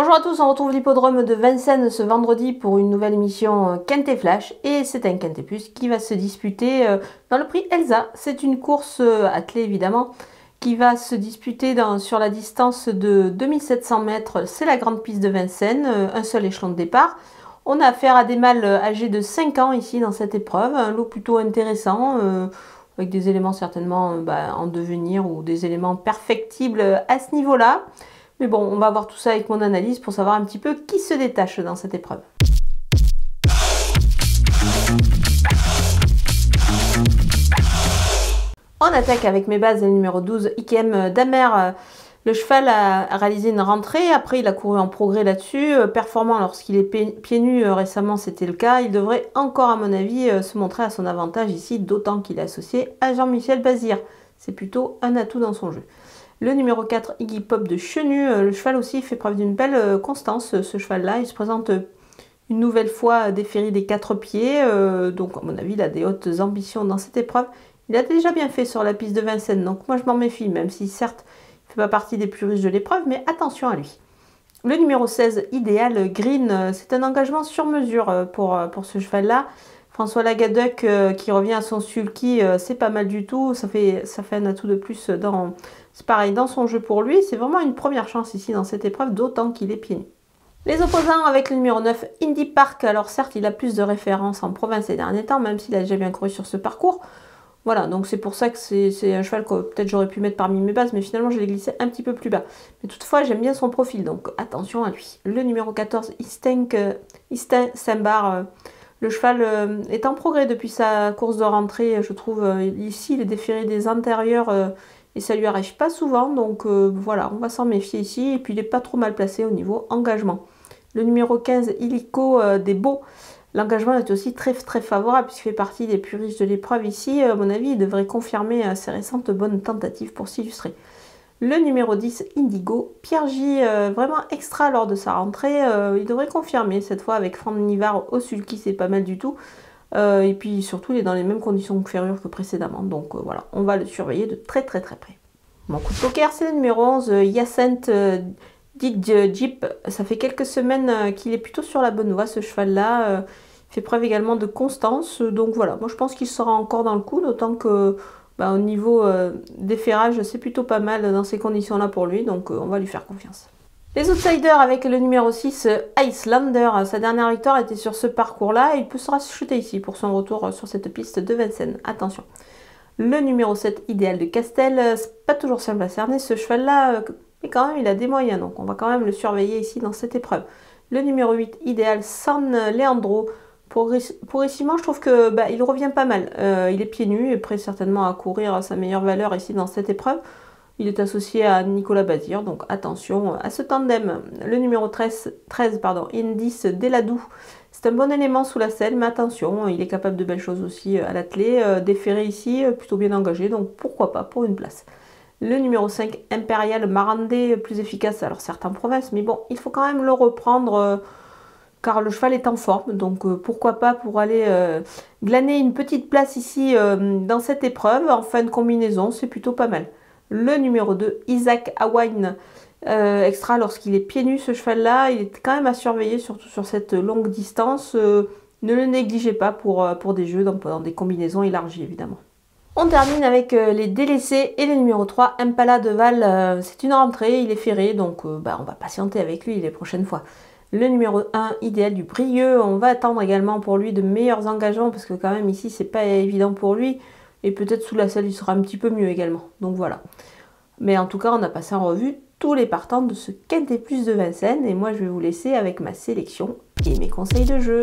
Bonjour à tous, on retrouve l'hippodrome de Vincennes ce vendredi pour une nouvelle émission Quintet Flash et c'est un Quintet Plus qui va se disputer dans le prix Elsa. C'est une course attelée évidemment qui va se disputer sur la distance de 2700 mètres. C'est la grande piste de Vincennes, un seul échelon de départ. On a affaire à des mâles âgés de 5 ans ici dans cette épreuve, un lot plutôt intéressant avec des éléments certainement en devenir ou des éléments perfectibles à ce niveau-là. Mais bon, on va voir tout ça avec mon analyse pour savoir un petit peu qui se détache dans cette épreuve. On attaque avec mes bases, le numéro 12, Ikem Damer. Le cheval a réalisé une rentrée, après il a couru en progrès là-dessus. Performant lorsqu'il est pieds nus, récemment c'était le cas. Il devrait encore à mon avis se montrer à son avantage ici, d'autant qu'il est associé à Jean-Michel Bazir. C'est plutôt un atout dans son jeu. Le numéro 4, Iggy Pop de Chenu, le cheval aussi fait preuve d'une belle constance, ce cheval-là. Il se présente une nouvelle fois déféré des 4 pieds, donc à mon avis il a des hautes ambitions dans cette épreuve. Il a déjà bien fait sur la piste de Vincennes, donc moi je m'en méfie, même si certes il ne fait pas partie des plus riches de l'épreuve, mais attention à lui. Le numéro 16, Idéal Green, c'est un engagement sur mesure pour ce cheval-là. François Lagadec qui revient à son sulky, c'est pas mal du tout, ça fait un atout de plus dans... C'est pareil, dans son jeu pour lui, c'est vraiment une première chance ici dans cette épreuve, d'autant qu'il est pieds nus. Les opposants avec le numéro 9, Indy Park. Alors certes, il a plus de références en province ces derniers temps, même s'il a déjà bien couru sur ce parcours. Voilà, donc c'est pour ça que c'est un cheval que peut-être j'aurais pu mettre parmi mes bases, mais finalement je l'ai glissé un petit peu plus bas. Mais toutefois, j'aime bien son profil, donc attention à lui. Le numéro 14, Istin Sambar. Le cheval est en progrès depuis sa course de rentrée, je trouve. Ici, il est déféré des antérieurs et ça lui arrive pas souvent, donc voilà, on va s'en méfier ici. Et puis il n'est pas trop mal placé au niveau engagement. Le numéro 15, Illico des Beaux. L'engagement est aussi très favorable puisqu'il fait partie des plus riches de l'épreuve ici. À mon avis, il devrait confirmer ses récentes bonnes tentatives pour s'illustrer. Le numéro 10, Indigo, Pierre J, vraiment extra lors de sa rentrée. Il devrait confirmer cette fois avec Franck Nivard au sulky, c'est pas mal du tout. Et puis surtout, il est dans les mêmes conditions de ferrure que précédemment. Donc voilà, on va le surveiller de très près. Mon coup de poker, c'est le numéro 11, Hyacinthe Jeep. Ça fait quelques semaines qu'il est plutôt sur la bonne voie, ce cheval-là. Il fait preuve également de constance. Donc voilà, moi je pense qu'il sera encore dans le coup, d'autant que au niveau des ferrages, c'est plutôt pas mal dans ces conditions-là pour lui. Donc on va lui faire confiance. Les outsiders avec le numéro 6, Icelander. Sa dernière victoire était sur ce parcours-là. Il peut se racheter ici pour son retour sur cette piste de Vincennes. Attention. Le numéro 7, Idéal de Castel. C'est pas toujours simple à cerner ce cheval-là, mais quand même il a des moyens. Donc on va quand même le surveiller ici dans cette épreuve. Le numéro 8, Idéal San Leandro. Progressivement, je trouve que il revient pas mal. Il est pieds nus et prêt certainement à courir à sa meilleure valeur ici dans cette épreuve. Il est associé à Nicolas Bazir, donc attention à ce tandem. Le numéro 13 Indice Deladou. C'est un bon élément sous la selle, mais attention, il est capable de belles choses aussi à l'attelé. Déféré ici, plutôt bien engagé, donc pourquoi pas pour une place. Le numéro 5, Impérial Marandé, plus efficace, alors certes en province, mais bon, il faut quand même le reprendre car le cheval est en forme, donc pourquoi pas pour aller glaner une petite place ici dans cette épreuve, en fin de combinaison, c'est plutôt pas mal. Le numéro 2, Isaac Hawain, extra lorsqu'il est pieds nus, ce cheval-là, il est quand même à surveiller, surtout sur cette longue distance. Ne le négligez pas pour des jeux dans des combinaisons élargies, évidemment. On termine avec les délaissés et le numéro 3, Impala de Val. C'est une rentrée, il est ferré, donc on va patienter avec lui les prochaines fois. Le numéro 1, Idéal du Brieux, on va attendre également pour lui de meilleurs engagements, parce que quand même ici, c'est pas évident pour lui. Et peut-être sous la selle, il sera un petit peu mieux également. Donc voilà. Mais en tout cas, on a passé en revue tous les partants de ce Quintet Plus de Vincennes. Et moi, je vais vous laisser avec ma sélection et mes conseils de jeu.